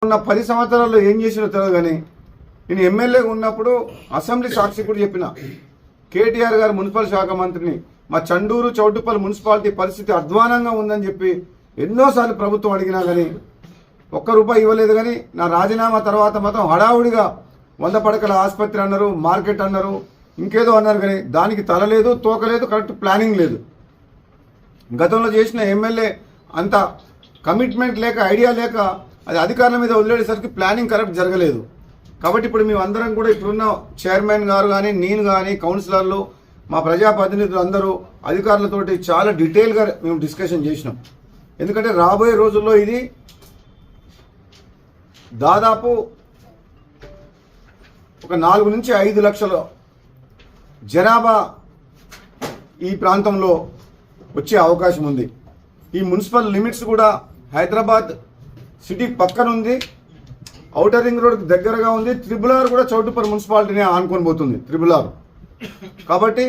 ఉన్న 10 సంవత్సరాల్లో ఏం చేసినో తెలియదు కానీ నేను ఎమ్మెల్యేగా ఉన్నప్పుడు అసెంబ్లీ సాక్షి కూడా చెప్పిన కేటీఆర్ గారు మున్సిపల్ శాఖ మంత్రిని మా చండూరు చౌటుప్పల్ మున్సిపాలిటీ పరిస్థితి అధ్వానంగా ఉందని చెప్పి ఎన్నోసార్లు ప్రభుత్వం అడిగినా కానీ ఒక్క రూపాయి ఇవ్వలేదు. కానీ నా రాజీనామా తర్వాత మాత్రం హడావుడిగా 100 పడకల ఆసుపత్రి అన్నారు, మార్కెట్ అన్నారు, ఇంకేదో అన్నారు. కానీ దానికి తల లేదు, తోక లేదు, కరెక్ట్ ప్లానింగ్ లేదు. గతంలో చేసిన ఎమ్మెల్యే అంత కమిట్మెంట్ లేక, ఐడియా లేక అది అధికారుల మీద వదిలేసరికి ప్లానింగ్ కరెక్ట్ జరగలేదు. కాబట్టి ఇప్పుడు మేము అందరం కూడా ఇప్పుడున్న చైర్మన్ గారు కానీ, నేను కానీ, కౌన్సిలర్లు, మా ప్రజాప్రతినిధులు అందరూ అధికారులతోటి చాలా డీటెయిల్గా మేము డిస్కషన్ చేసినాం. ఎందుకంటే రాబోయే రోజుల్లో ఇది దాదాపు ఒక 4 నుంచి 5 లక్షల జనాభా ఈ ప్రాంతంలో వచ్చే అవకాశం ఉంది. ఈ మున్సిపల్ లిమిట్స్ కూడా హైదరాబాద్ సిటీ పక్కన ఉంది, ఔటర్ రింగ్ రోడ్ దగ్గరగా ఉంది. త్రిబుల్-ఆర్ కూడా చౌటుప్పల్ మున్సిపాలిటీనే ఆనుకొని పోతుంది, త్రిబుల్-ఆర్. కాబట్టి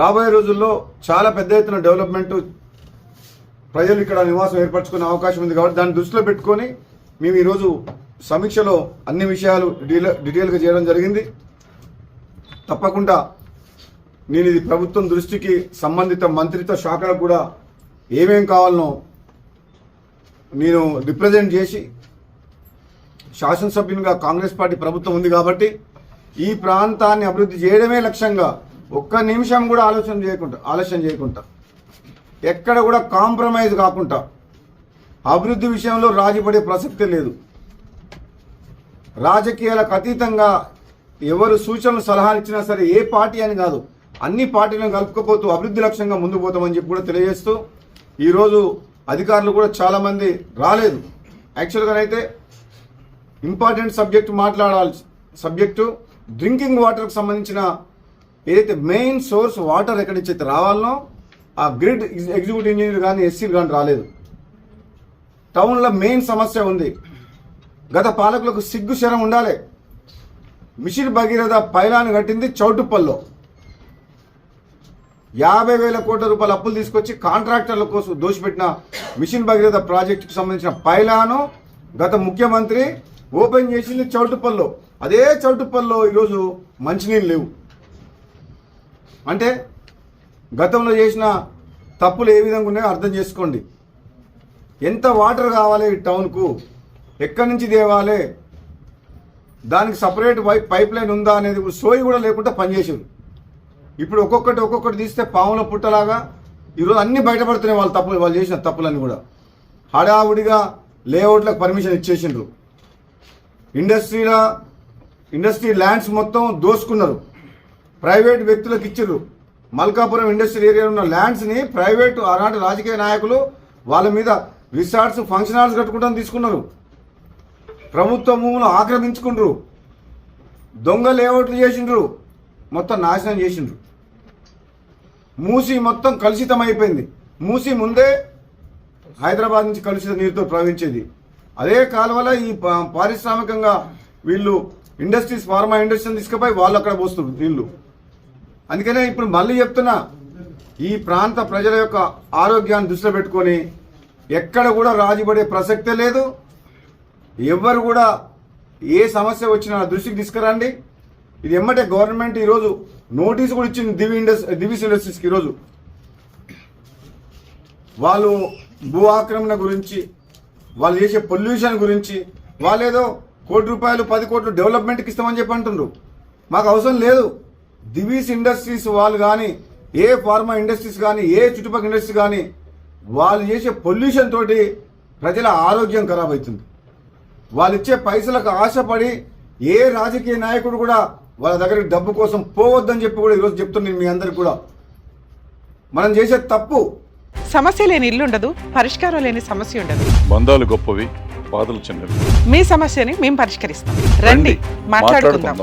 రాబోయే రోజుల్లో చాలా పెద్ద ఎత్తున డెవలప్మెంట్, ప్రజలు ఇక్కడ నివాసం ఏర్పరచుకునే అవకాశం ఉంది. కాబట్టి దాన్ని దృష్టిలో పెట్టుకొని మేము ఈరోజు సమీక్షలో అన్ని విషయాలు డీటెయిల్గా చేయడం జరిగింది. తప్పకుండా నేను ఇది ప్రభుత్వం దృష్టికి సంబంధిత మంత్రిత్వ శాఖలకు కూడా ఏమేం కావాలనో నేను రిప్రజెంట్ చేసి, శాసనసభ్యునిగా కాంగ్రెస్ పార్టీ ప్రభుత్వం ఉంది కాబట్టి ఈ ప్రాంతాన్ని అభివృద్ధి చేయడమే లక్ష్యంగా ఒక్క నిమిషం కూడా ఆలస్యం చేయకుండా ఎక్కడ కూడా కాంప్రమైజ్ కాకుండా అభివృద్ధి విషయంలో రాజీపడే ప్రసక్తే లేదు. రాజకీయాలకు అతీతంగా ఎవరు సూచనలు సలహాలు ఇచ్చినా సరే, ఏ పార్టీ అని కాదు, అన్ని పార్టీలను కలుపుకపోతూ అభివృద్ధి లక్ష్యంగా ముందుకు పోతామని చెప్పి కూడా తెలియజేస్తూ, ఈరోజు అధికారులు కూడా చాలామంది రాలేదు. యాక్చువల్గానైతే ఇంపార్టెంట్ సబ్జెక్టు డ్రింకింగ్ వాటర్కి సంబంధించిన ఏదైతే మెయిన్ సోర్స్ వాటర్ ఎక్కడి నుంచి అయితే రావాలనో ఆ గ్రిడ్ ఎగ్జిక్యూటివ్ ఇంజనీర్ కానీ, ఎస్సీలు కానీ రాలేదు. టౌన్లో మెయిన్ సమస్య ఉంది. గత పాలకులకు సిగ్గు శరం ఉండాలి. మిషన్ భగీరథ పైలాను కట్టింది చౌటుప్పల్లో. 50,000 కోట్ల రూపాయల అప్పులు తీసుకొచ్చి కాంట్రాక్టర్ల కోసం దోషిపెట్టిన మిషన్ భగీరథ ప్రాజెక్టుకు సంబంధించిన పైలాను గత ముఖ్యమంత్రి ఓపెన్ చేసింది చౌటుప్పల్లో. అదే చౌటుప్పల్లో ఈరోజు మంచినీళ్ళు లేవు. అంటే గతంలో చేసిన తప్పులు ఏ విధంగా ఉన్నాయో అర్థం చేసుకోండి. ఎంత వాటర్ కావాలి ఈ టౌన్కు, ఎక్కడి నుంచి తేవాలి, దానికి సపరేట్ పైప్ లైన్ ఉందా అనేది సోయి కూడా లేకుండా పనిచేసారు. ఇప్పుడు ఒక్కొక్కటి తీస్తే పాముల పుట్టలాగా ఈరోజు అన్నీ బయటపడుతున్నాయి. వాళ్ళు చేసిన తప్పులన్నీ కూడా హడావుడిగా లేఅవుట్లకు పర్మిషన్ ఇచ్చేసిండ్రు. ఇండస్ట్రీ ల్యాండ్స్ మొత్తం దోసుకున్నారు, ప్రైవేట్ వ్యక్తులకు ఇచ్చారు. మల్కాపురం ఇండస్ట్రియల్ ఏరియాలో ఉన్న ల్యాండ్స్ని ప్రైవేటు ఆనాటి రాజకీయ నాయకులు వాళ్ళ మీద రిసార్ట్స్, ఫంక్షన్ హాల్స్ కట్టుకుంటాను తీసుకున్నారు. ప్రభుత్వ భూములు ఆక్రమించుకుండ్రు, దొంగ లేఅవుట్లు చేసిండ్రు, మొత్తం నాశనం చేసిండ్రు. మూసి మొత్తం కలుషితం అయిపోయింది. మూసి ముందే హైదరాబాద్ నుంచి కలుషిత నీరుతో ప్రవహించేది. అదే కాలువల ఈ పారిశ్రామికంగా వీళ్ళు ఫార్మా ఇండస్ట్రీని తీసుకుపోయి వాళ్ళు అక్కడ పోస్తున్నారు నీళ్లు. అందుకనే ఇప్పుడు మళ్ళీ చెప్తున్నా, ఈ ప్రాంత ప్రజల యొక్క ఆరోగ్యాన్ని దృష్టిలో పెట్టుకొని ఎక్కడ కూడా రాజీపడే ప్రసక్తే లేదు. ఎవరు కూడా ఏ సమస్య వచ్చినా దృష్టికి తీసుకురండి. ఇది ఎమ్మటే గవర్నమెంట్ ఈరోజు నోటీసు కూడా ఇచ్చింది దివిస్ ఇండస్ట్రీస్కి. ఈరోజు వాళ్ళు భూ ఆక్రమణ గురించి, వాళ్ళు చేసే పొల్యూషన్ గురించి, వాళ్ళేదో ₹1 కోటి 10 కోట్లు డెవలప్మెంట్కి ఇస్తామని చెప్పి అంటున్నారు. మాకు అవసరం లేదు. దివిస్ ఇండస్ట్రీస్ వాళ్ళు కానీ, ఏ ఫార్మా ఇండస్ట్రీస్ కానీ, ఏ చుట్టుపక్కల ఇండస్ట్రీ కానీ, వాళ్ళు చేసే పొల్యూషన్ తోటి ప్రజల ఆరోగ్యం ఖరాబ్ అవుతుంది. వాళ్ళు ఇచ్చే పైసలకు ఆశపడి ఏ రాజకీయ నాయకుడు కూడా వాళ్ళ దగ్గరికి డబ్బు కోసం పోవద్దని చెప్పి కూడా ఈరోజు చెప్తున్నాను మీ అందరికి కూడా. మనం చేసే తప్పు. సమస్య లేని ఇల్లు ఉండదు, పరిష్కారం లేని సమస్య ఉండదు. బంధాలు గొప్పవి, బాధలు చిన్నవి. మీ సమస్యని మేము పరిష్కరిస్తాం. రండి, మాట్లాడుకుందాం.